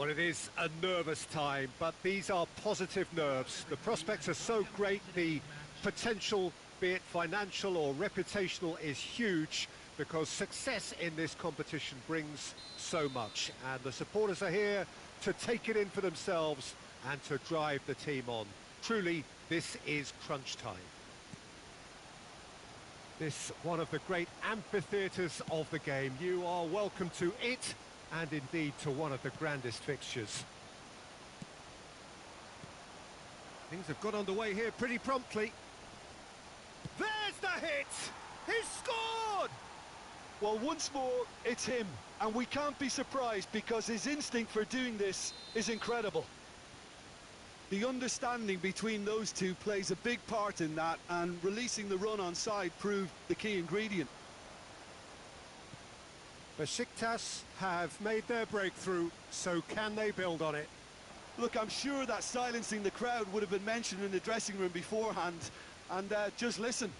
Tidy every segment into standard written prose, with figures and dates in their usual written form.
Well, it is a nervous time, but these are positive nerves. The prospects are so great, the potential, be it financial or reputational, is huge because success in this competition brings so much. And the supporters are here to take it in for themselves and to drive the team on. Truly, this is crunch time. This one of the great amphitheatres of the game. You are welcome to it, and indeed to one of the grandest fixtures. Things have got underway here pretty promptly. There's the hit! He's scored! Well, once more, it's him, and we can't be surprised because his instinct for doing this is incredible. The understanding between those two plays a big part in that, and releasing the run on side proved the key ingredient. Besiktas have made their breakthrough, so can they build on it? Look, I'm sure that silencing the crowd would have been mentioned in the dressing room beforehand, and just listen.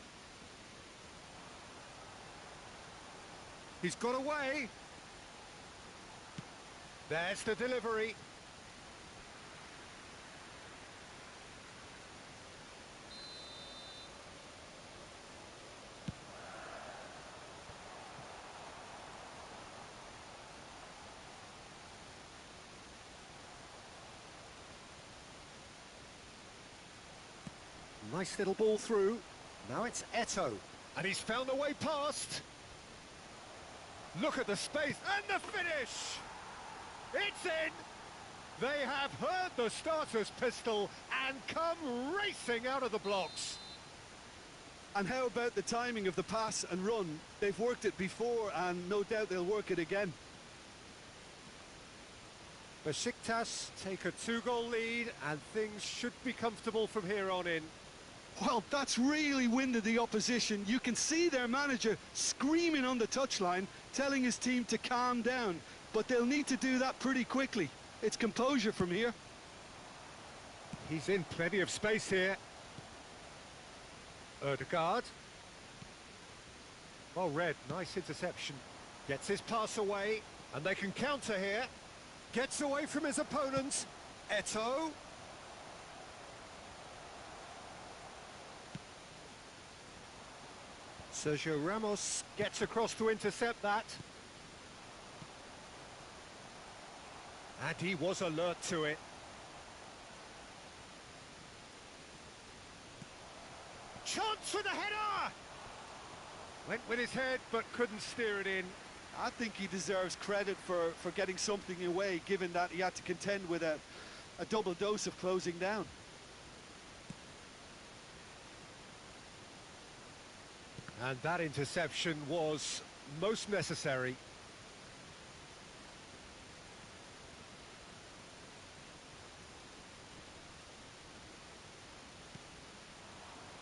He's got away. There's the delivery. Nice little ball through. Now it's Eto'o. And he's found a way past. Look at the space and the finish! It's in! They have heard the starter's pistol and come racing out of the blocks. And how about the timing of the pass and run? They've worked it before and no doubt they'll work it again. Besiktas take a 2-goal lead and things should be comfortable from here on in. Well, that's really winded the opposition. You can see their manager screaming on the touchline, telling his team to calm down. But they'll need to do that pretty quickly. It's composure from here. He's in plenty of space here. Ødegaard. Well read, nice interception. Gets his pass away, and they can counter here. Gets away from his opponents. Eto'o. Sergio Ramos gets across to intercept that. And he was alert to it. Chance for the header! Went with his head, but couldn't steer it in. I think he deserves credit for getting something away, given that he had to contend with a double dose of closing down. And that interception was most necessary.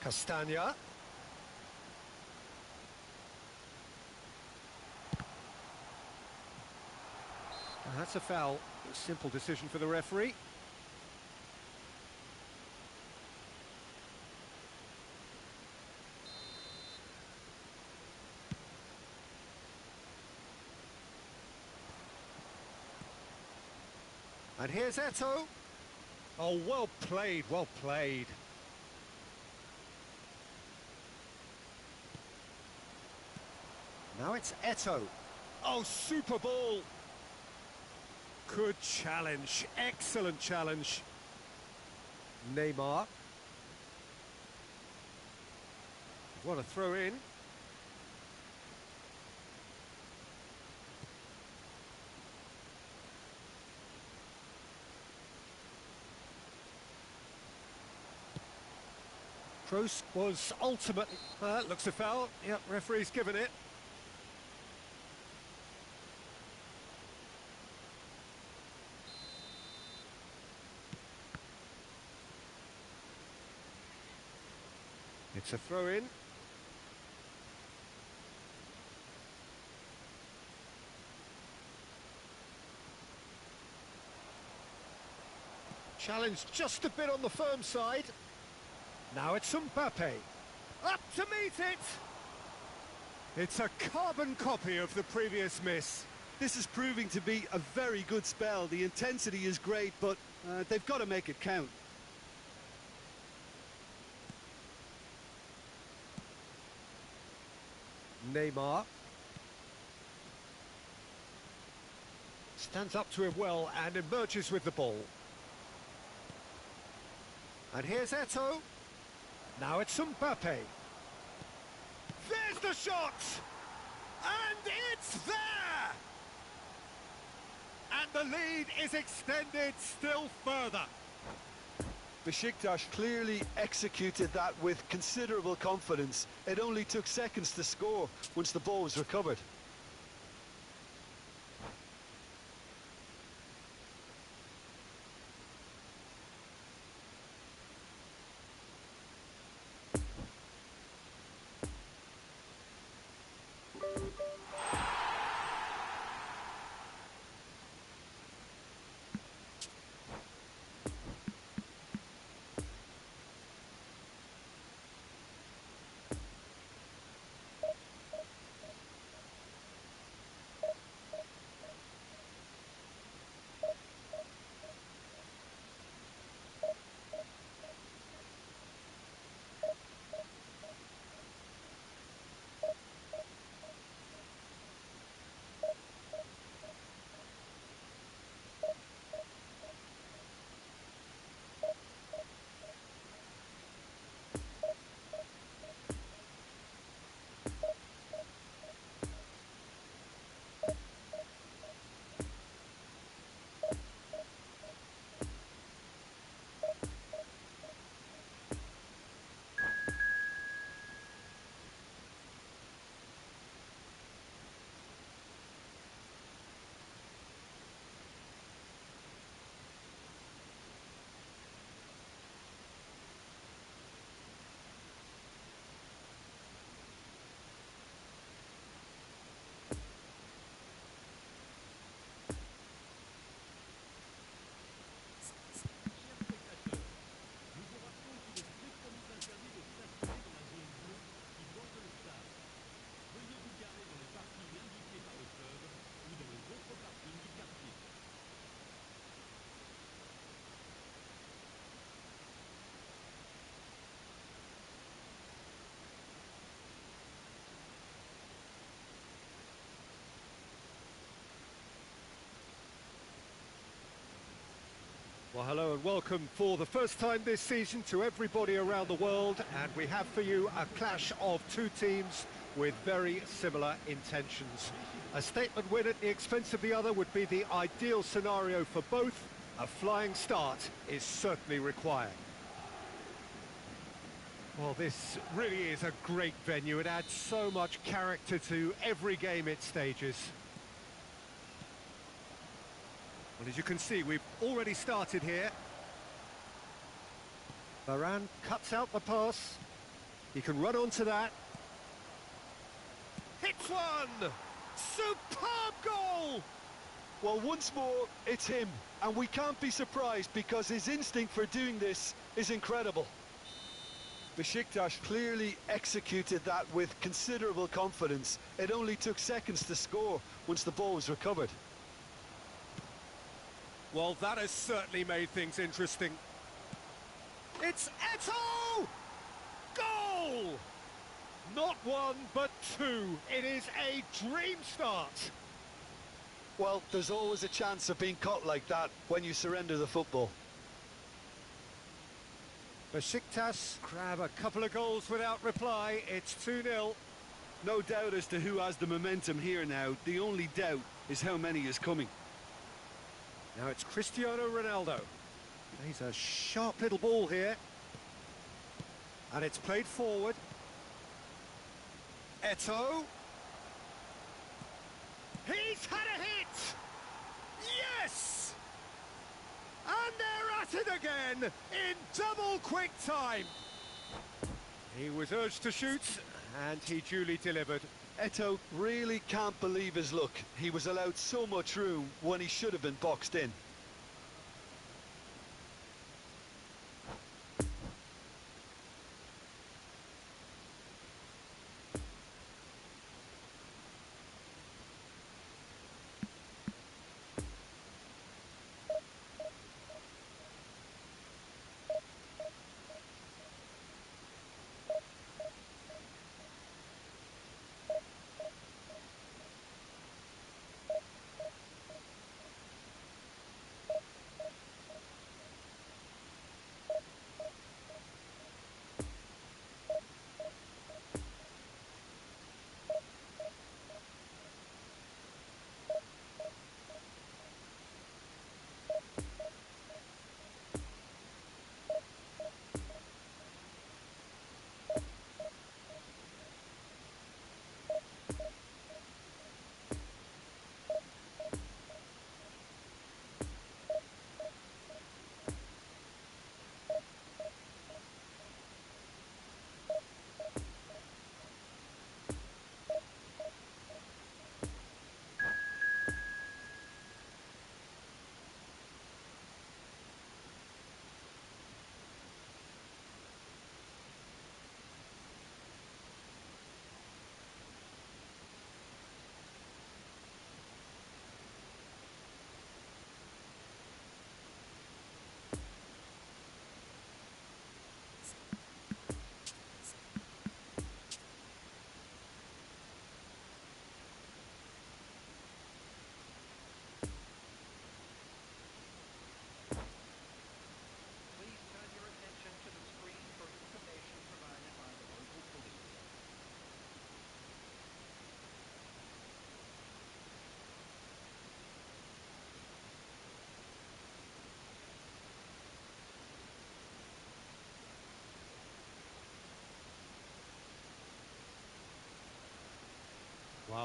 Castagna. And that's a foul. A simple decision for the referee. And here's Eto'o. Oh, well played, well played. Now it's Eto'o. Oh, super ball. Good challenge, excellent challenge. Neymar. What a throw in. Kroos was ultimately... looks a foul. Yep, referee's given it. It's a throw-in. Challenge just a bit on the firm side. Now it's Mbappe. Up to meet it! It's a carbon copy of the previous miss. This is proving to be a very good spell. The intensity is great, but they've got to make it count. Neymar. Stands up to him well and emerges with the ball. And here's Eto'o. Now it's Mbappe. There's the shot! And it's there! And the lead is extended still further. Besiktas clearly executed that with considerable confidence. It only took seconds to score once the ball was recovered. Well, hello and welcome for the first time this season to everybody around the world, and we have for you a clash of two teams with very similar intentions. A statement win at the expense of the other would be the ideal scenario for both. A flying start is certainly required. Well, this really is a great venue. It adds so much character to every game it stages. Well, as you can see, we've already started here. Varane cuts out the pass. He can run onto that. Hits one! Superb goal! Well, once more, it's him. And we can't be surprised because his instinct for doing this is incredible. Besiktas clearly executed that with considerable confidence. It only took seconds to score once the ball was recovered. Well, that has certainly made things interesting. It's Eto'o! Goal! Not one, but two. It is a dream start. Well, there's always a chance of being caught like that when you surrender the football. Besiktas grab a couple of goals without reply. It's 2-0. No doubt as to who has the momentum here now. The only doubt is how many is coming. Now it's Cristiano Ronaldo. Plays a sharp little ball here. And it's played forward. Eto'o. He's had a hit! Yes! And they're at it again in double quick time. He was urged to shoot, and he duly delivered. Eto'o really can't believe his luck. He was allowed so much room when he should have been boxed in.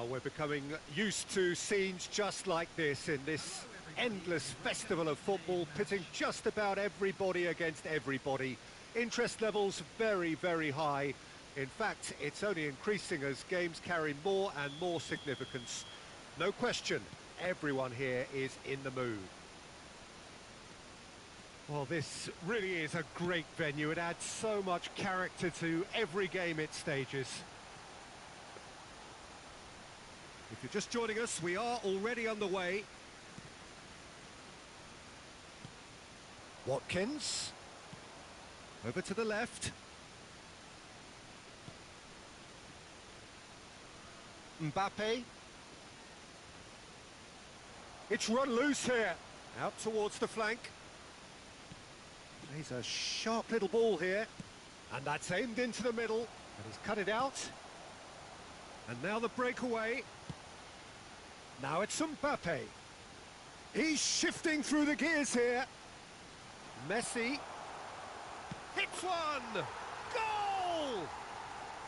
Well, we're becoming used to scenes just like this in this endless festival of football, pitting just about everybody against everybody. Interest levels very, very high. In fact, it's only increasing as games carry more and more significance. No question, everyone here is in the mood. Well, this really is a great venue. It adds so much character to every game it stages. If you're just joining us, we are already underway. Watkins. Over to the left. Mbappe. It's run loose here. Out towards the flank. He's a sharp little ball here. And that's aimed into the middle. And he's cut it out. And now the breakaway. Now it's Mbappe. He's shifting through the gears here. Messi. Hits one! Goal!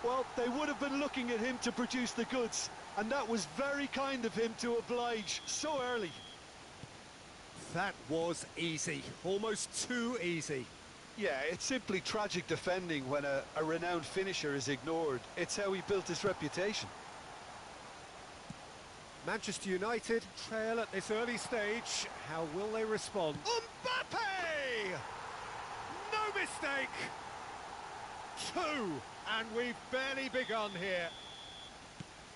Well, they would have been looking at him to produce the goods, and that was very kind of him to oblige so early. That was easy, almost too easy. Yeah, it's simply tragic defending when a renowned finisher is ignored. It's how he built his reputation. Manchester United trail at this early stage. How will they respond? Mbappe! No mistake! 2, and we've barely begun here.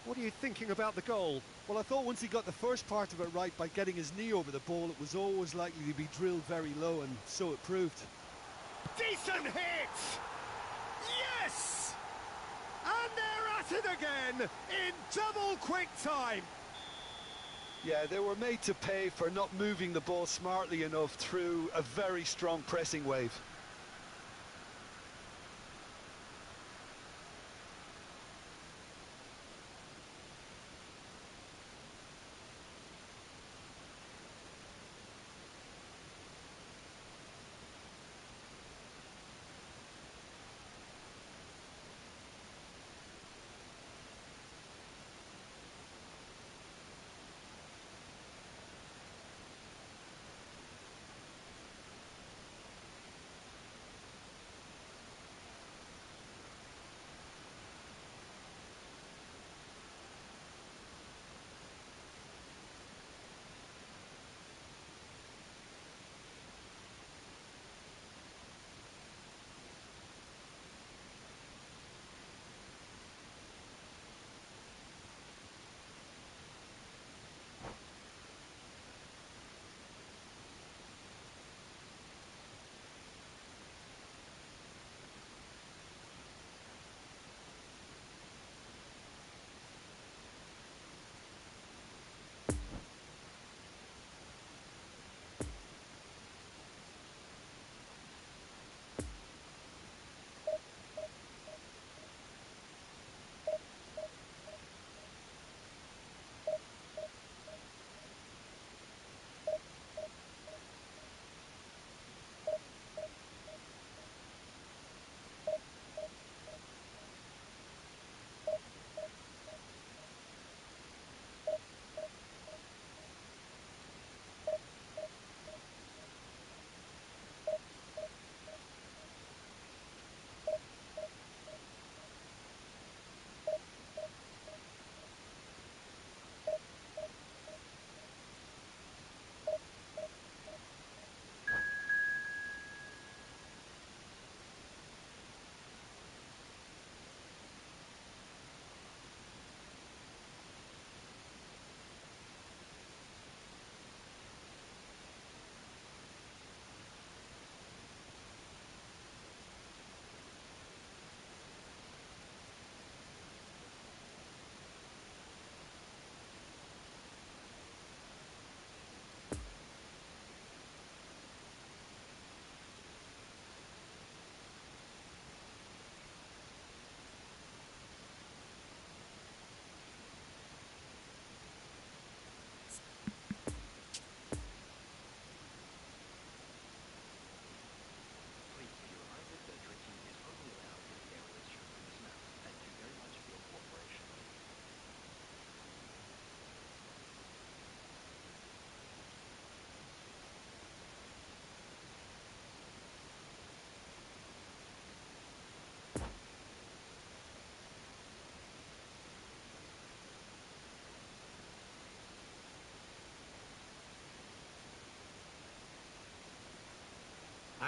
What are you thinking about the goal? Well, I thought once he got the first part of it right by getting his knee over the ball, it was always likely to be drilled very low, and so it proved. Decent hit! Yes! And they're at it again in double quick time. Yeah, they were made to pay for not moving the ball smartly enough through a very strong pressing wave.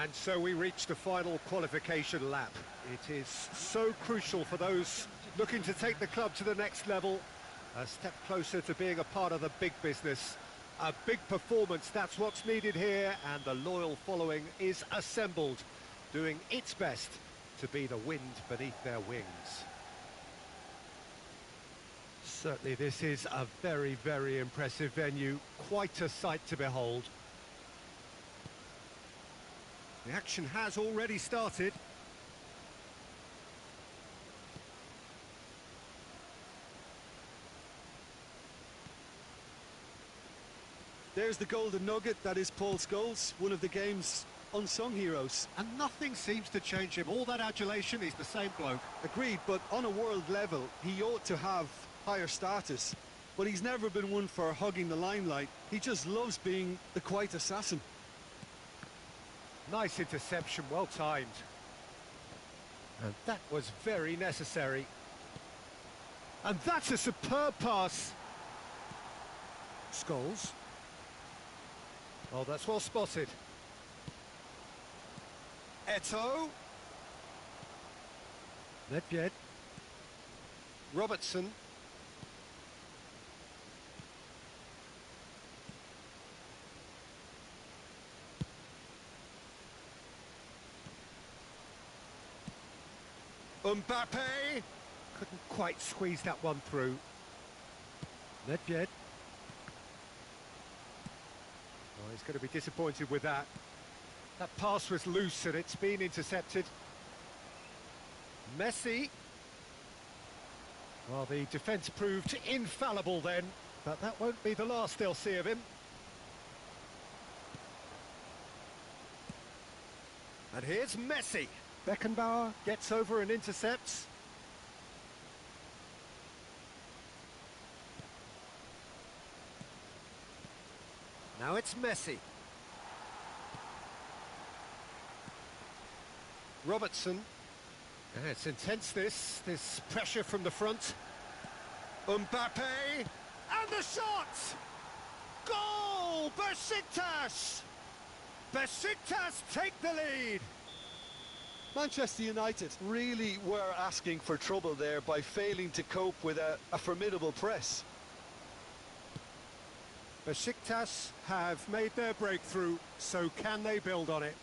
And so we reach the final qualification lap. It is so crucial for those looking to take the club to the next level, a step closer to being a part of the big business. A big performance, that's what's needed here, and the loyal following is assembled, doing its best to be the wind beneath their wings. Certainly this is a very, very impressive venue, quite a sight to behold. The action has already started. There's the golden nugget, that is Paul Scholes, one of the game's unsung heroes. And nothing seems to change him. All that adulation, he's the same bloke. Agreed, but on a world level, he ought to have higher status. But he's never been one for hugging the limelight. He just loves being the quiet assassin. Nice interception, well timed. And that was very necessary. And that's a superb pass. Scholes. Oh, that's well spotted. Eto'o. Nedved. Robertson. Mbappe! Couldn't quite squeeze that one through. Nedved. Oh, he's going to be disappointed with that. That pass was loose and it's been intercepted. Messi. Well, the defence proved infallible then, but that won't be the last they'll see of him. And here's Messi. Beckenbauer gets over and intercepts. Now it's Messi. Robertson. Yeah, it's intense, this pressure from the front. Mbappe. And the shot! Goal! Besiktas! Besiktas take the lead! Manchester United really were asking for trouble there by failing to cope with a formidable press. Besiktas have made their breakthrough, so can they build on it?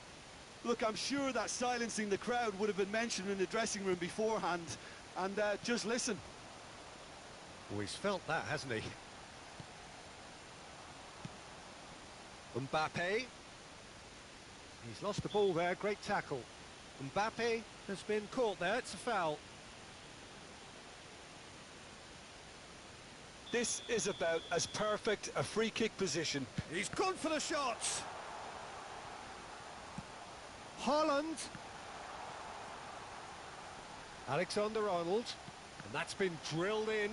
Look, I'm sure that silencing the crowd would have been mentioned in the dressing room beforehand, and just listen. Oh, he's felt that, hasn't he? Mbappe. He's lost the ball there, great tackle. Mbappe has been caught there, it's a foul. This is about as perfect a free kick position. He's gone for the shots. Haaland. Alexander-Arnold. And that's been drilled in.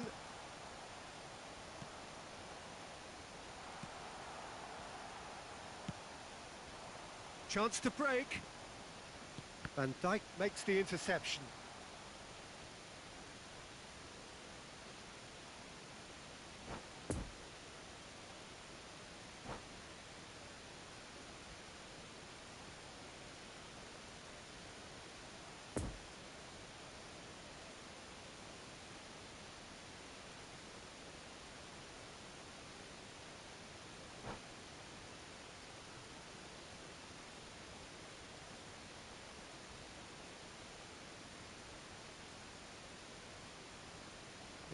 Chance to break. Van Dijk makes the interception.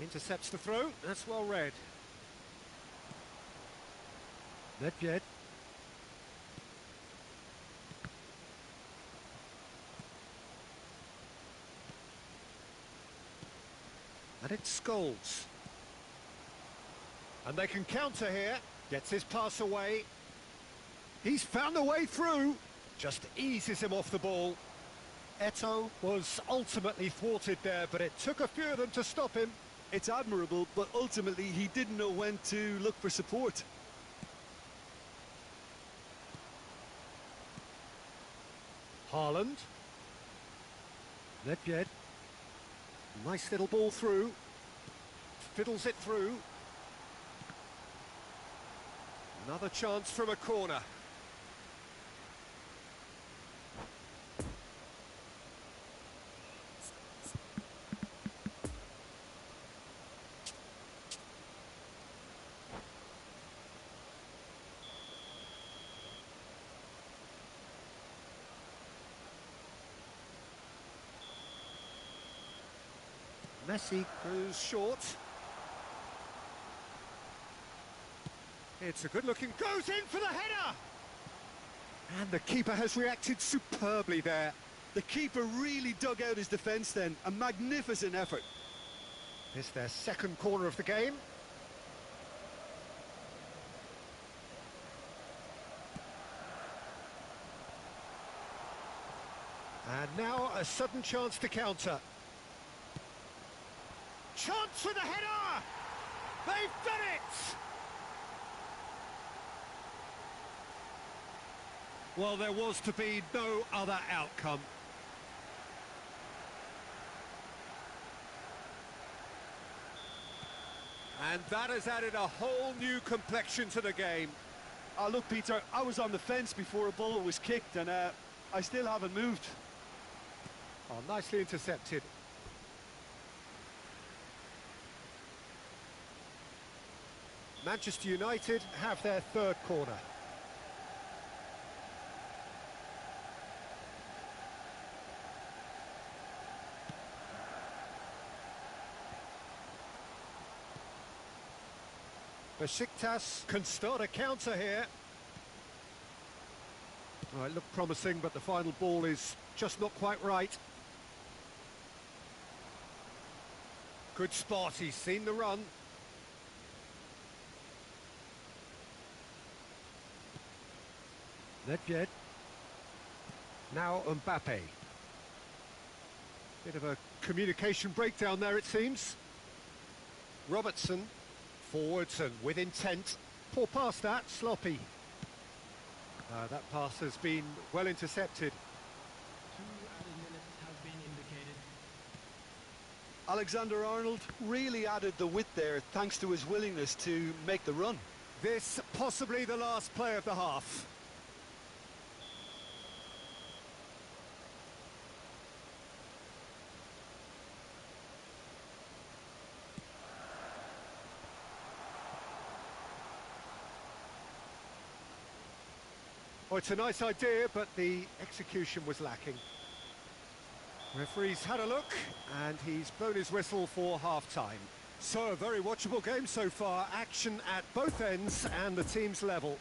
Intercepts the throw, that's well read. Nedved. And it's Scholes. And they can counter here. Gets his pass away. He's found a way through. Just eases him off the ball. Eto'o was ultimately thwarted there, but it took a few of them to stop him. It's admirable, but ultimately he didn't know when to look for support. Haaland. Nedved. Nice little ball through. Fiddles it through. Another chance from a corner. Messi goes short. It's a good looking, goes in for the header! And the keeper has reacted superbly there. The keeper really dug out his defence then, a magnificent effort. It's their second corner of the game. And now a sudden chance to counter. Chance with a header! They've done it! Well, there was to be no other outcome. And that has added a whole new complexion to the game. Look, Peter, I was on the fence before a ball was kicked, and I still haven't moved. Oh, nicely intercepted. Manchester United have their third corner. Besiktas can start a counter here. Well, it looked promising, but the final ball is just not quite right. Good spot, he's seen the run. Nedved. Now Mbappe. Bit of a communication breakdown there, it seems. Robertson. Forwards and with intent. Poor pass that, sloppy. That pass has been well intercepted. 2 added minutes have been indicated. Alexander-Arnold really added the width there thanks to his willingness to make the run. This possibly the last play of the half. Oh, it's a nice idea, but the execution was lacking. Referee's had a look, and he's blown his whistle for half-time. So, a very watchable game so far. Action at both ends and the team's level.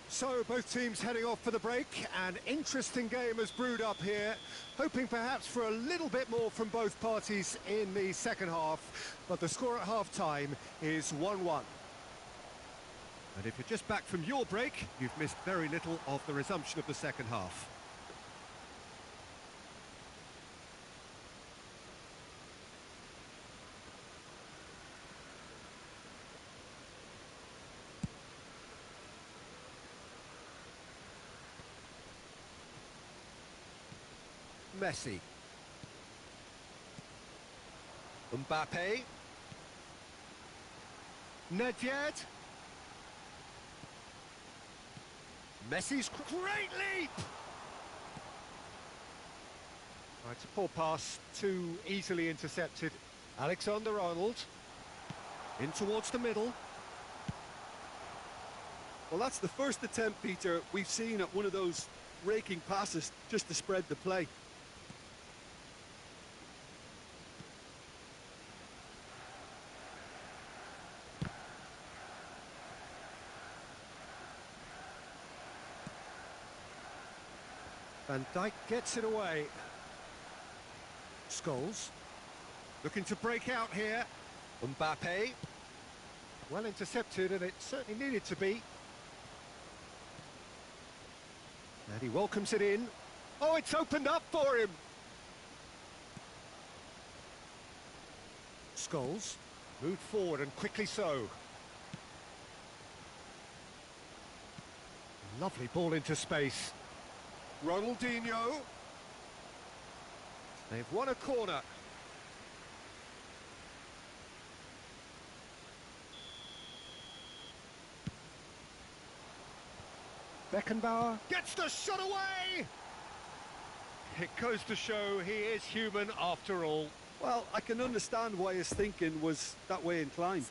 So, both teams heading off for the break. An interesting game has brewed up here, hoping perhaps for a little bit more from both parties in the second half. But the score at half-time is 1-1. And if you're just back from your break, you've missed very little of the resumption of the second half. Messi. Mbappe. Nedved. Messi's great leap! Right, it's a poor pass, too easily intercepted. Alexander-Arnold. In towards the middle. Well, that's the first attempt, Peter, we've seen at one of those raking passes just to spread the play. Van Dijk gets it away. Scholes. Looking to break out here. Mbappe. Well intercepted, and it certainly needed to be. And he welcomes it in. Oh, it's opened up for him! Scholes. Moved forward, and quickly so. Lovely ball into space. Ronaldinho. They've won a corner. Beckenbauer gets the shot away! It goes to show he is human after all. Well, I can understand why his thinking was that way inclined.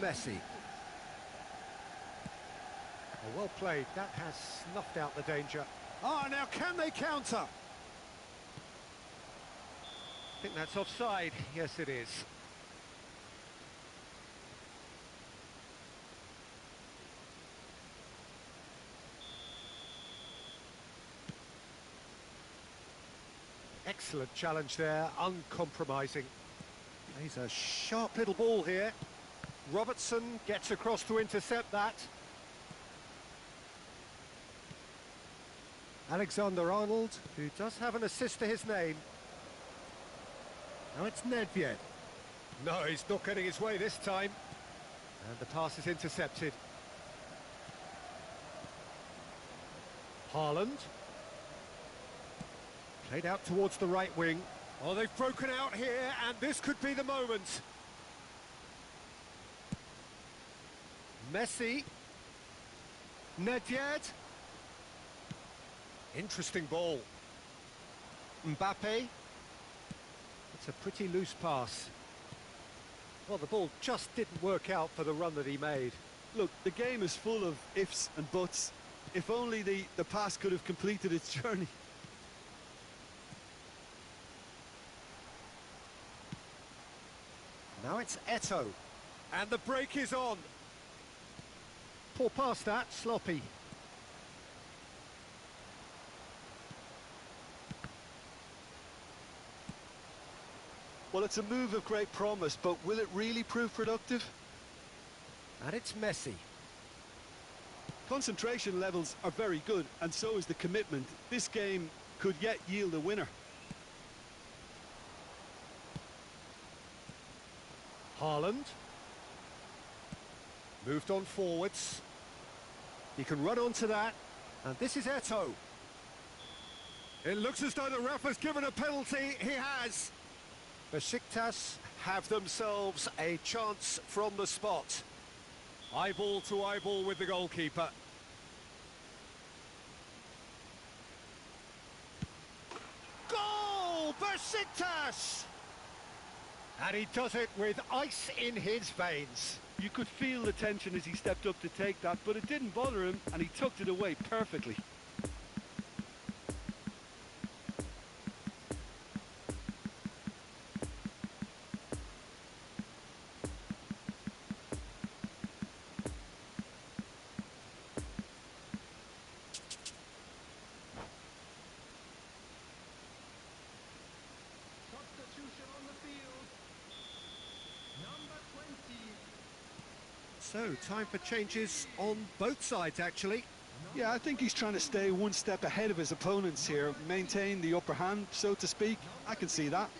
Messi. Oh, well played. That has snuffed out the danger. Ah, now can they counter? I think that's offside. Yes, it is. Excellent challenge there, uncompromising. He's a sharp little ball here. Robertson gets across to intercept that. Alexander-Arnold, who does have an assist to his name. Now it's Nedved. No, he's not getting his way this time. And the pass is intercepted. Haaland. Played out towards the right wing. Oh, they've broken out here, and this could be the moment. Messi. Nedved. Interesting ball. Mbappe. It's a pretty loose pass. Well, the ball just didn't work out for the run that he made. Look, the game is full of ifs and buts. If only the pass could have completed its journey. Now it's Eto'o. And the break is on. Poor pass that, sloppy. Well, it's a move of great promise, but will it really prove productive? And it's Messi. Concentration levels are very good, and so is the commitment. This game could yet yield a winner. Haaland. Moved on forwards. He can run onto that. And this is Eto'o. It looks as though the ref has given a penalty. He has. Besiktas have themselves a chance from the spot. Eyeball to eyeball with the goalkeeper. Goal! Besiktas! And he does it with ice in his veins. You could feel the tension as he stepped up to take that, but it didn't bother him, and he tucked it away perfectly. Substitution on the field. Number 20. So, time for changes on both sides, actually. Yeah, I think he's trying to stay one step ahead of his opponents here, maintain the upper hand, so to speak. I can see that.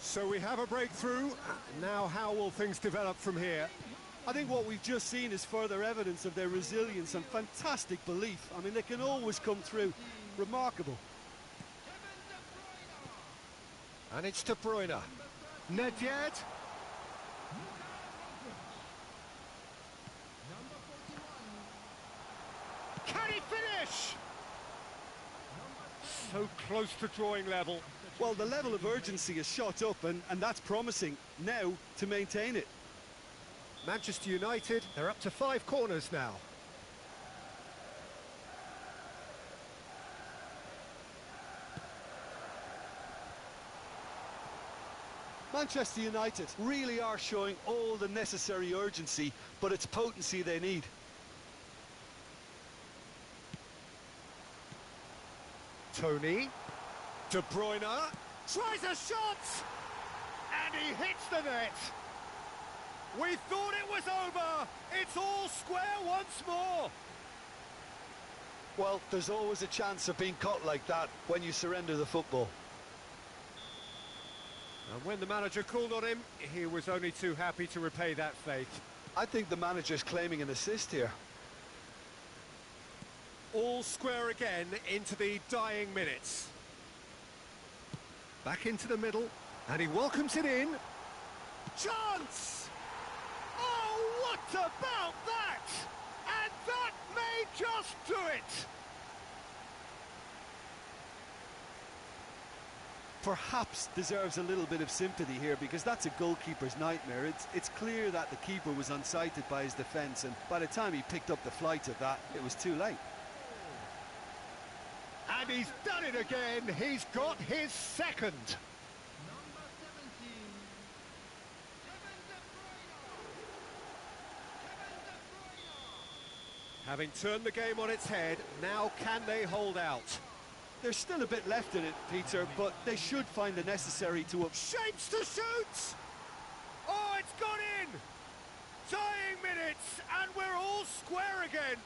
So we have a breakthrough. Now how will things develop from here? I think what we've just seen is further evidence of their resilience and fantastic belief. I mean, they can always come through. Remarkable. And it's De Bruyne. Nedved. Can he finish? So close to drawing level. Well, the level of urgency is shot up, and that's promising. Now to maintain it. Manchester United, they're up to 5 corners now. Manchester United really are showing all the necessary urgency, but it's potency they need. Tony. De Bruyne tries a shot! And he hits the net. We thought it was over. It's all square once more. Well, there's always a chance of being caught like that when you surrender the football. And when the manager called on him, he was only too happy to repay that faith. I think the manager's claiming an assist here. All square again into the dying minutes. Back into the middle, and he welcomes it in. Chance! Oh, what about that? And that may just do it. perhaps deserves a little bit of sympathy here, because that's a goalkeeper's nightmare. It's clear that the keeper was unsighted by his defence, and by the time he picked up the flight of that, it was too late. And he's done it again. He's got his second. Number 17, Kevin De Bruyne. Having turned the game on its head, now can they hold out? There's still a bit left in it, Peter, but they should find the necessary to up. Shapes to shoot! Oh, it's gone in! Dying minutes, and we're all square again.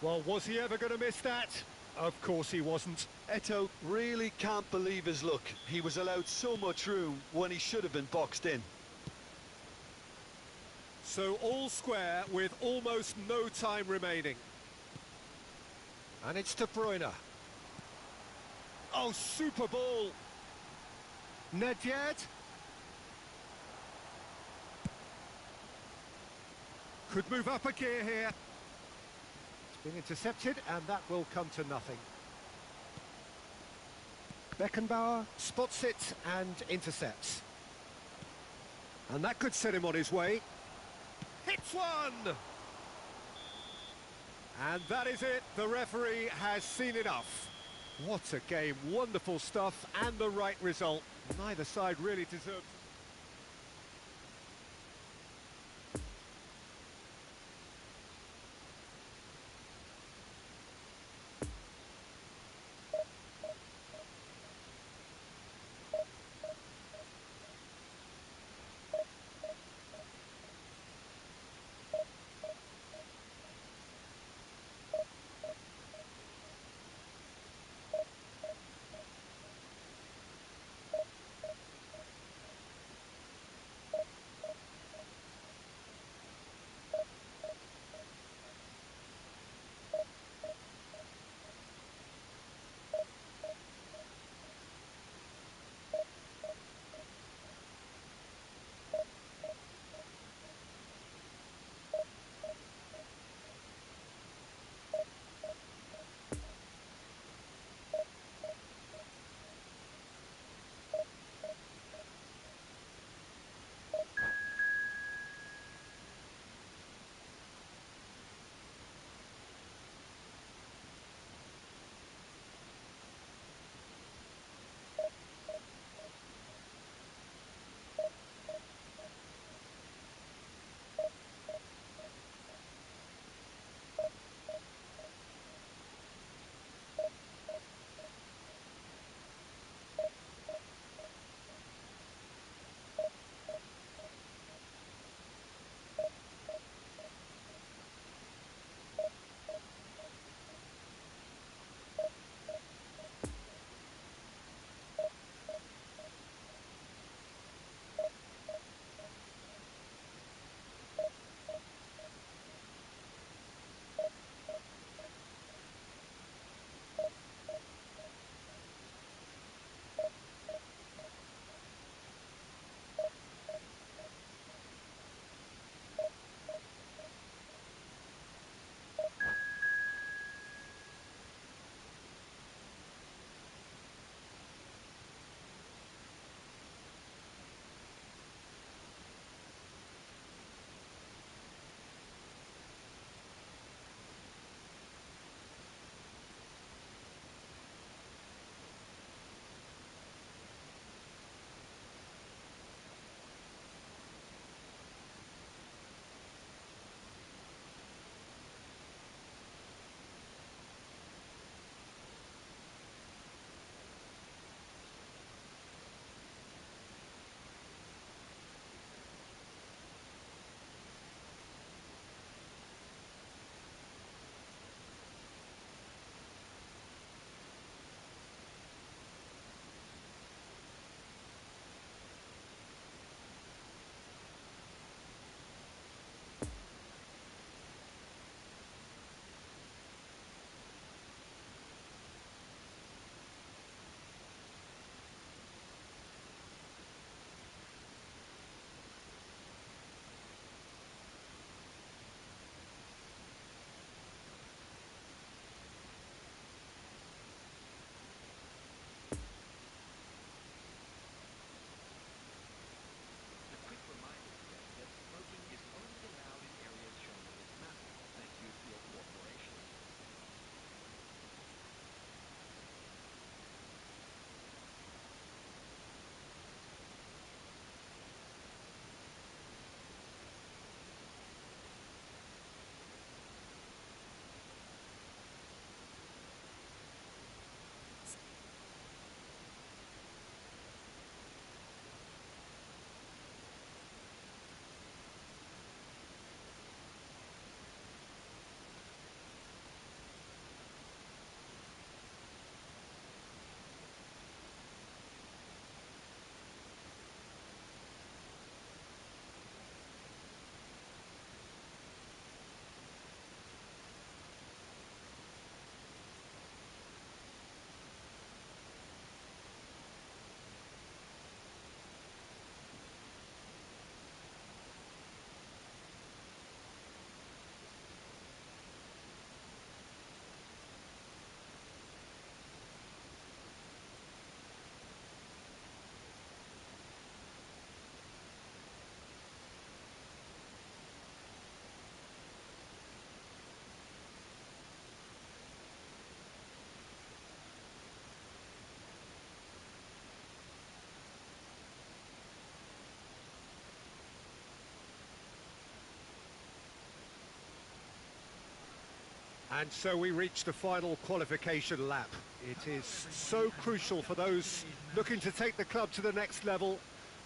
Well, was he ever going to miss that? Of course he wasn't. Eto'o really can't believe his luck. He was allowed so much room when he should have been boxed in. So all square with almost no time remaining. And it's De Bruyne. Oh, super ball. Nedved. Could move up a gear here. It's been intercepted, and that will come to nothing. Beckenbauer spots it and intercepts. And that could set him on his way. Hits one! And that is it. The referee has seen enough. What a game. Wonderful stuff and the right result. Neither side really deserved. And so we reach the final qualification lap. It is so crucial for those looking to take the club to the next level,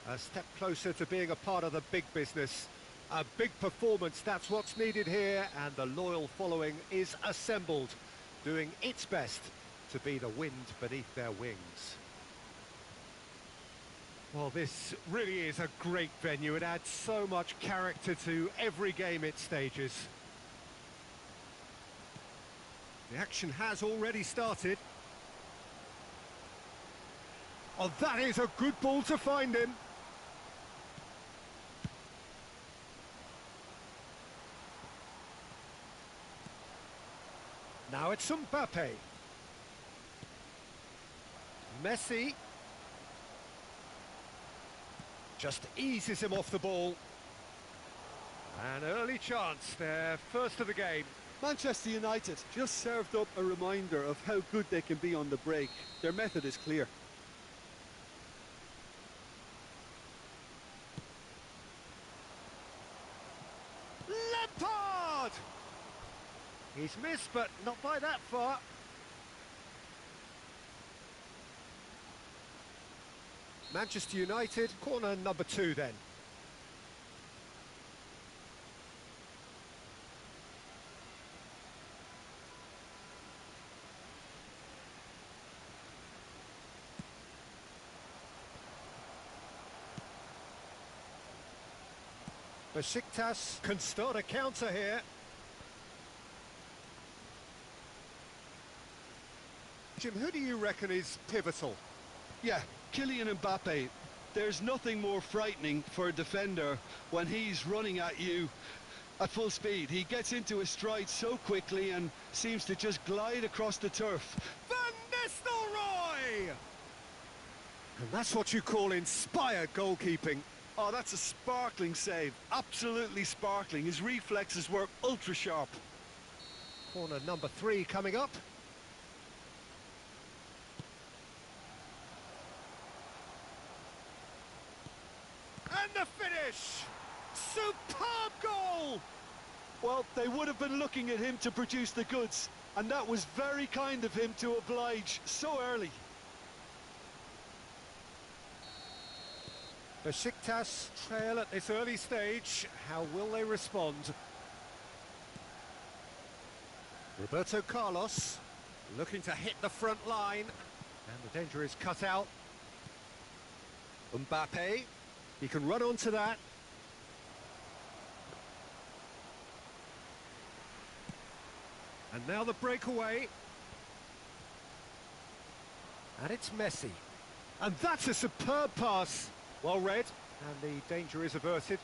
a step closer to being a part of the big business. A big performance, that's what's needed here, and the loyal following is assembled, doing its best to be the wind beneath their wings. Well, this really is a great venue. It adds so much character to every game it stages. The action has already started. Oh, that is a good ball to find him. Now it's Mbappe. Messi. Just eases him off the ball. An early chance, their first of the game. Manchester United just served up a reminder of how good they can be on the break. Their method is clear. Lampard! He's missed, but not by that far. Manchester United, corner number 2 then. Besiktas can start a counter here. Jim, who do you reckon is pivotal? Yeah, Kylian Mbappe. There's nothing more frightening for a defender when he's running at you at full speed. He gets into his stride so quickly and seems to just glide across the turf. Van Nistelrooy! And that's what you call inspired goalkeeping. Oh, that's a sparkling save. Absolutely sparkling. His reflexes were ultra sharp. Corner number 3 coming up. And the finish! Superb goal! Well, they would have been looking at him to produce the goods, and that was very kind of him to oblige so early. Besiktas trail at this early stage. How will they respond? Roberto Carlos looking to hit the front line. And the danger is cut out. Mbappe, he can run onto that. And now the breakaway. And it's Messi. And that's a superb pass. Well read, and the danger is averted.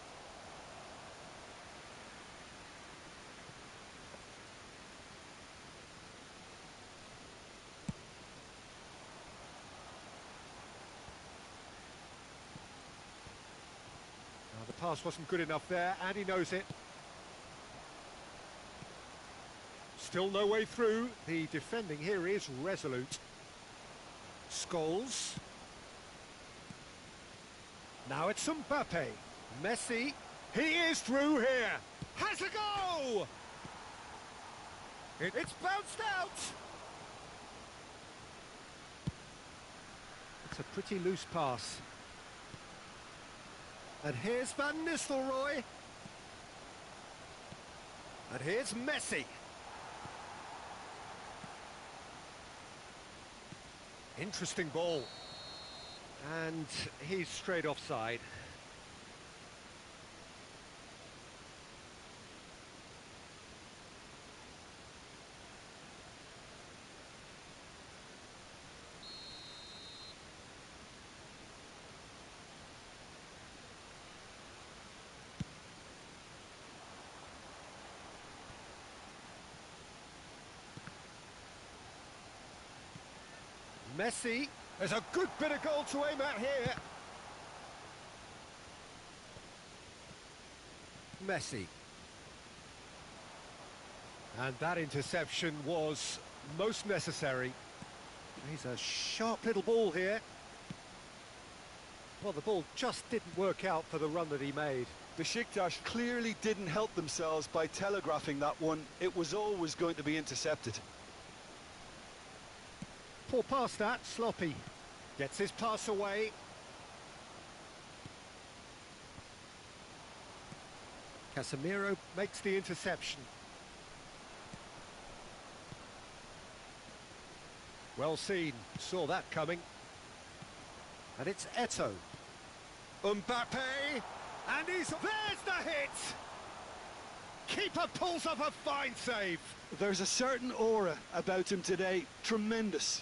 Now the pass wasn't good enough there, and he knows it. Still no way through. The defending here is resolute. Scholes. Now it's Mbappe. Messi. He is through here. Has a go! It's bounced out! It's a pretty loose pass. And here's Van Nistelrooy. And here's Messi. Interesting ball. And he's straight offside. Messi. There's a good bit of goal to aim at here. Messi. And that interception was most necessary. He's a sharp little ball here. Well, the ball just didn't work out for the run that he made. Besiktas clearly didn't help themselves by telegraphing that one. It was always going to be intercepted. Poor pass that, sloppy. Gets his pass away. Casemiro makes the interception. Well seen, saw that coming. And it's Eto'o. Mbappe, and there's the hit! Keeper pulls off a fine save. There's a certain aura about him today, tremendous.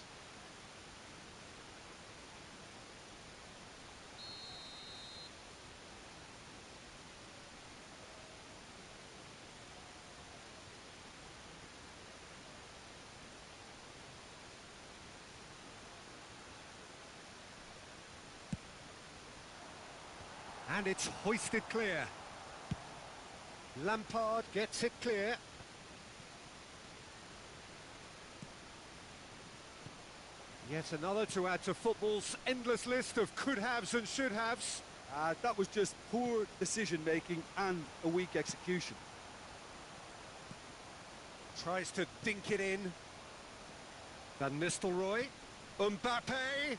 And it's hoisted clear. Lampard gets it clear. Yet another to add to football's endless list of could-haves and should-haves. That was just poor decision-making and a weak execution. Tries to dink it in. Van Nistelrooy. Mbappe.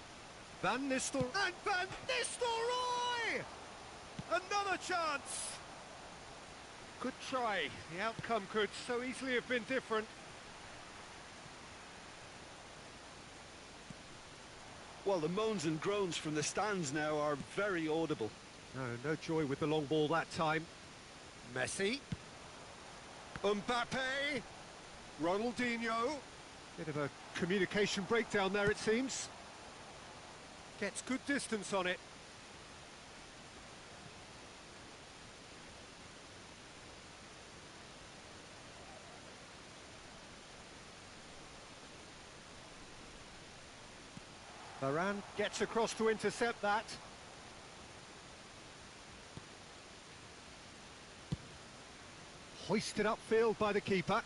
Van Nistelrooy. And Van Nistelrooy! Another chance! Good try. The outcome could so easily have been different. Well, the moans and groans from the stands now are very audible. No joy with the long ball that time. Messi. Mbappe. Ronaldinho. Bit of a communication breakdown there, it seems. Gets good distance on it. Varane gets across to intercept that. Hoisted upfield by the keeper.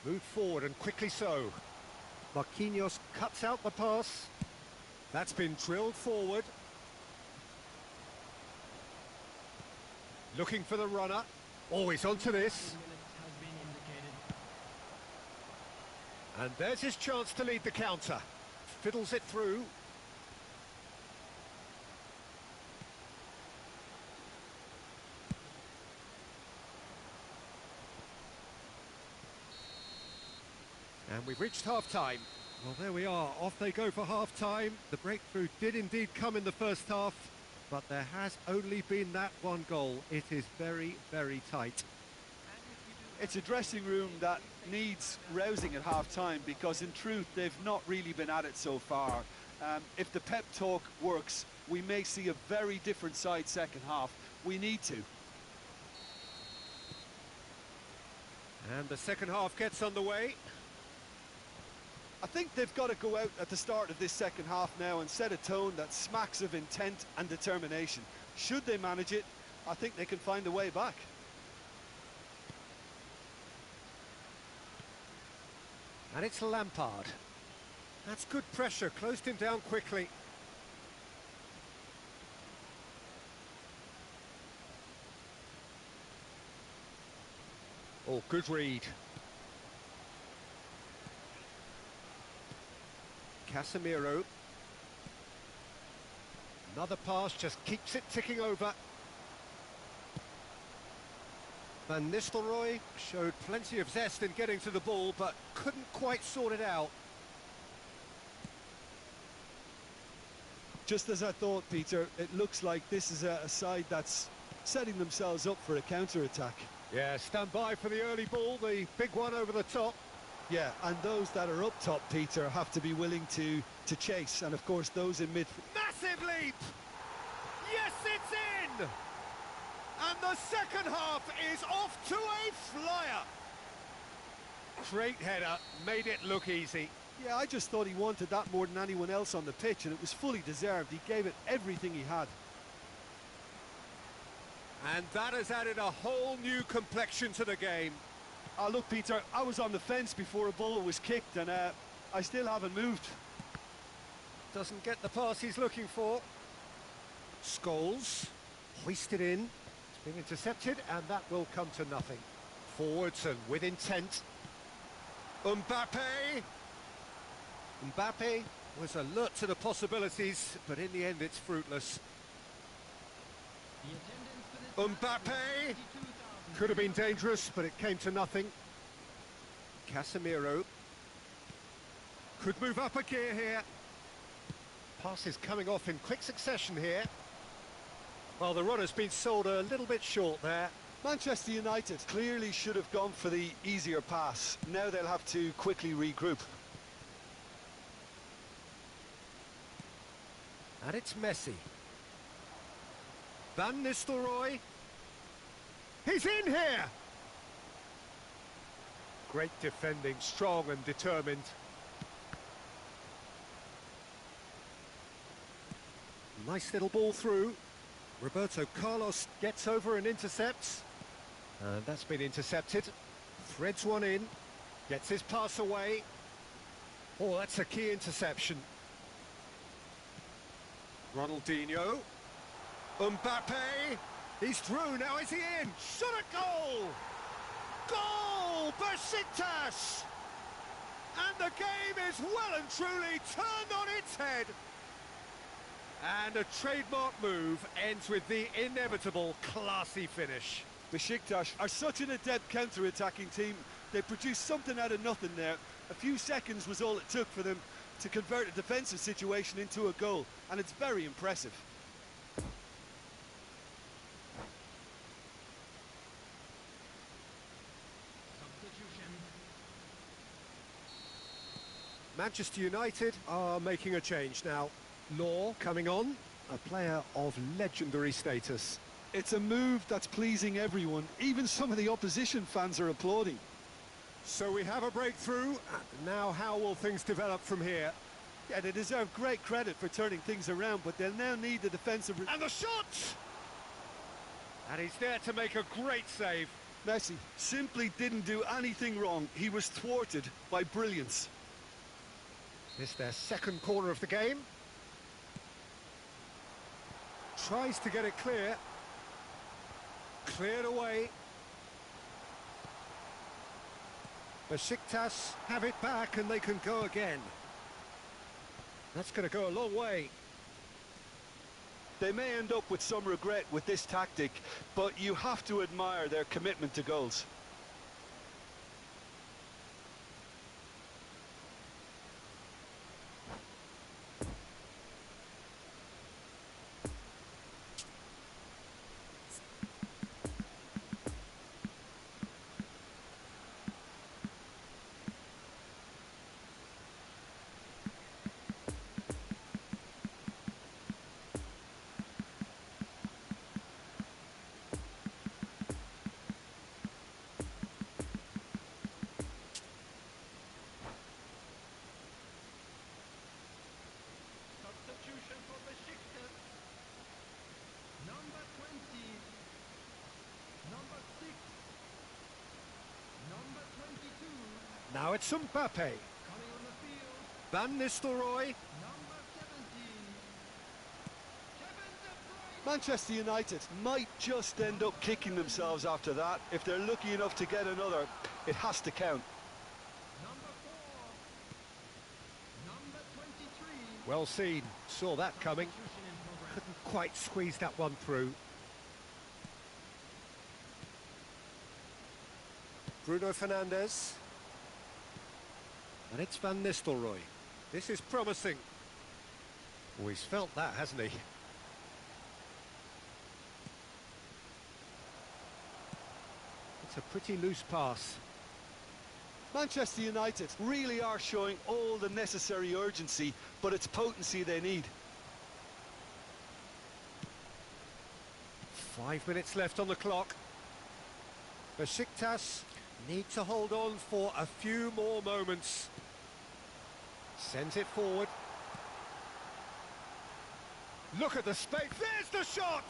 Moved forward and quickly so. Marquinhos cuts out the pass. That's been drilled forward. Looking for the runner. Always onto this. And there's his chance to lead the counter. Fiddles it through. And we've reached half-time. Well, there we are. Off they go for half-time. The breakthrough did indeed come in the first half, but there has only been that one goal. It is very, very tight. It's a dressing room that needs rousing at half-time because, in truth, they've not really been at it so far. If the pep talk works, we may see a very different side second half. We need to. And the second half gets underway. I think they've got to go out at the start of this second half now and set a tone that smacks of intent and determination. Should they manage it, I think they can find a way back. And it's Lampard. That's good pressure, closed him down quickly. Oh, good read. Casemiro. Another pass, just keeps it ticking over. Van Nistelrooy showed plenty of zest in getting to the ball, but couldn't quite sort it out. Just as I thought, Peter, it looks like this is a side that's setting themselves up for a counter-attack. Yeah, stand by for the early ball, the big one over the top. Yeah, and those that are up top, Peter, have to be willing to chase, and of course those in midfield. Massive leap! Yes, it's in! And the second half is off to a flyer. Great header, made it look easy. Yeah, I just thought he wanted that more than anyone else on the pitch, and it was fully deserved. He gave it everything he had. And that has added a whole new complexion to the game. Look, Peter, I was on the fence before a ball was kicked, and I still haven't moved. Doesn't get the pass he's looking for. Scholes, hoisted in. It's been intercepted, and that will come to nothing. Forwards and with intent. Mbappe! Mbappe was alert to the possibilities, but in the end it's fruitless. Mbappe! Could have been dangerous, but it came to nothing. Casemiro. Could move up a gear here. Passes coming off in quick succession here. Well, the run has been sold a little bit short there. Manchester United clearly should have gone for the easier pass. Now they'll have to quickly regroup. And it's Messi. Van Nistelrooy. He's in here! Great defending, strong and determined. Nice little ball through. Roberto Carlos gets over and intercepts. And that's been intercepted. Threads one in. Gets his pass away. Oh, that's a key interception. Ronaldinho. Mbappe. He's through, now is he in? Shot at goal! Goal! Besiktas! And the game is well and truly turned on its head. And a trademark move ends with the inevitable classy finish. Besiktas are such an adept counter-attacking team. They produced something out of nothing there. A few seconds was all it took for them to convert a defensive situation into a goal, and it's very impressive. Manchester United are making a change now. Law coming on, a player of legendary status. It's a move that's pleasing everyone. Even some of the opposition fans are applauding. So we have a breakthrough. Now how will things develop from here? Yeah, they deserve great credit for turning things around, but they'll now need the defensive... And the shot! And he's there to make a great save. Messi simply didn't do anything wrong. He was thwarted by brilliance. This their second corner of the game. Tries to get it clear. Cleared away. Besiktas have it back and they can go again. That's going to go a long way. They may end up with some regret with this tactic, but you have to admire their commitment to goals. Now it's Mbappe. Van Nistelrooy. Manchester United might just end up kicking themselves after that. If they're lucky enough to get another, it has to count. Well seen. Saw that coming. Couldn't quite squeeze that one through. Bruno Fernandes. And it's Van Nistelrooy. This is promising. Oh, he's felt that, hasn't he? It's a pretty loose pass. Manchester United really are showing all the necessary urgency, but it's potency they need. 5 minutes left on the clock. Besiktas need to hold on for a few more moments. Sends it forward. Look at the space. There's the shot!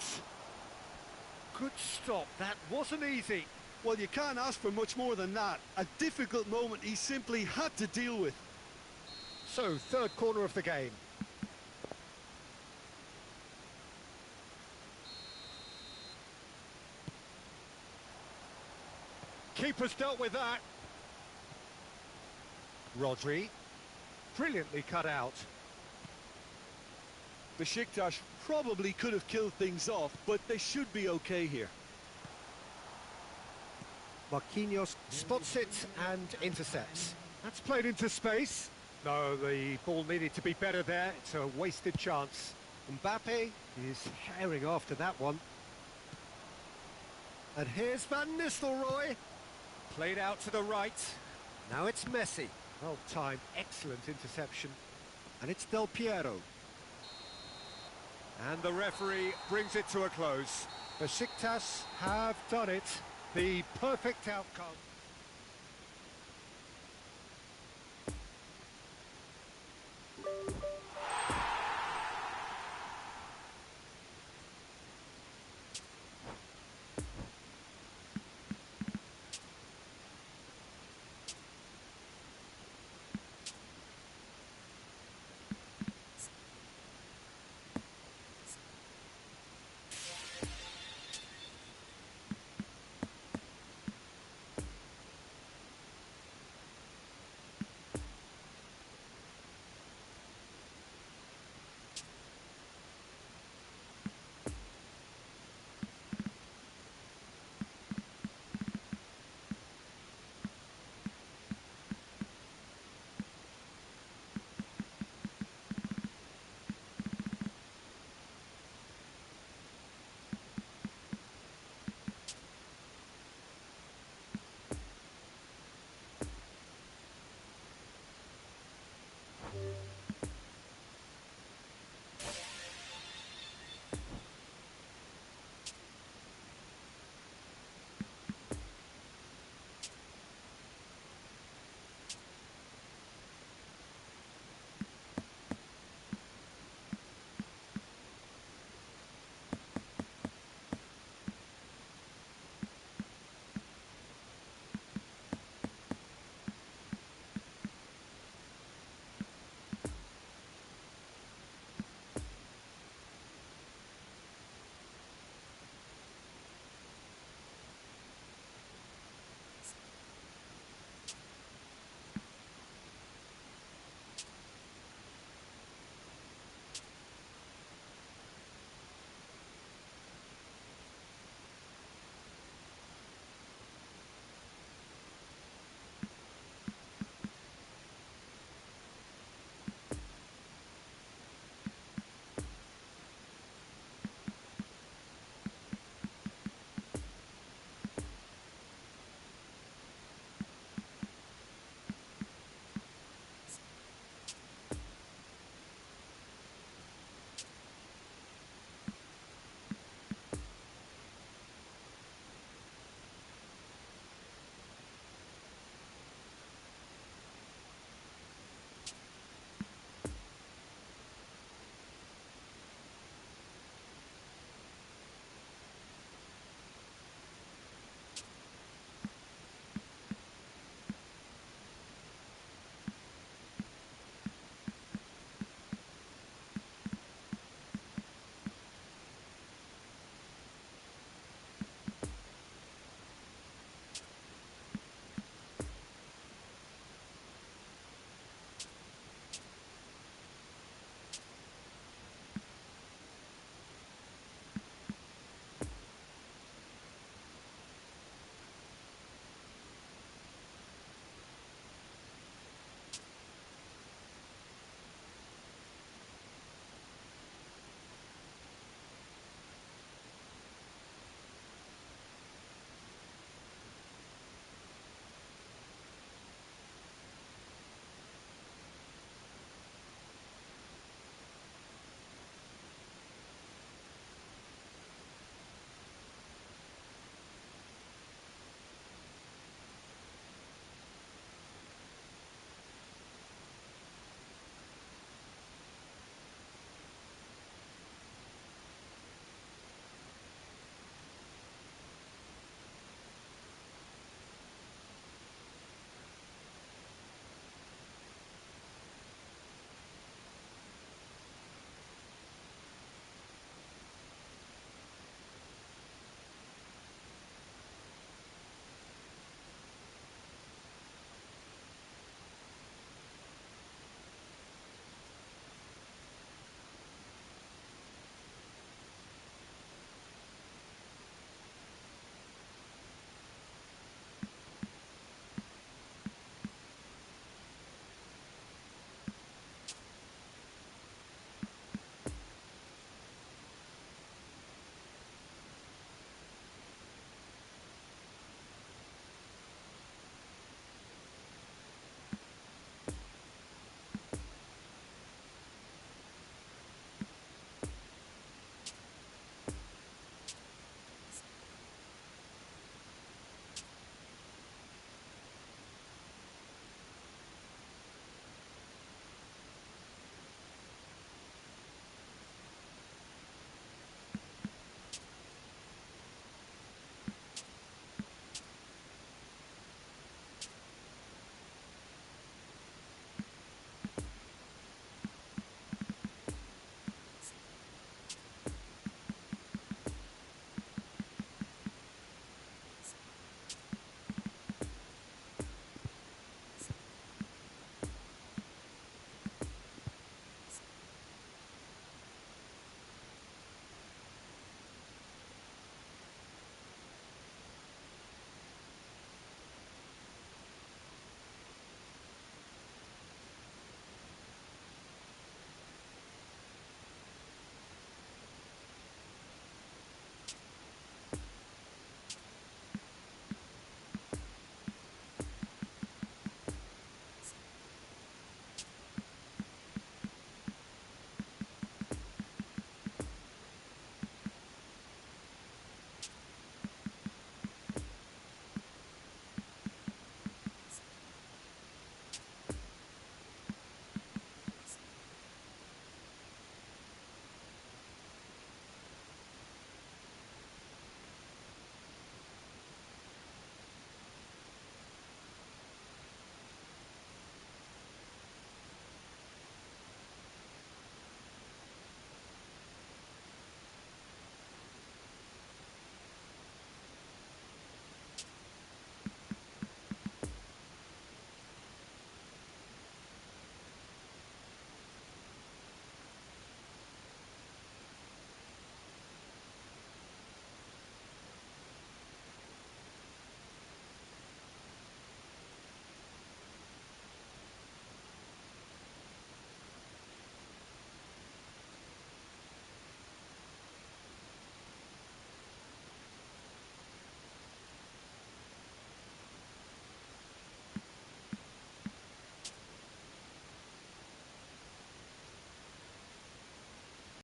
Good stop. That wasn't easy. Well, you can't ask for much more than that. A difficult moment he simply had to deal with. So, third corner of the game. keeper's dealt with that. Rodri, brilliantly cut out. Besiktas probably could have killed things off, but they should be okay here. Marquinhos spots it and intercepts. That's played into space. No, the ball needed to be better there. It's a wasted chance. Mbappe is herring after that one. And here's Van Nistelrooy. Played out to the right. Now it's Messi. Well timed, excellent interception. And it's Del Piero. And the referee brings it to a close. Besiktas have done it. The perfect outcome.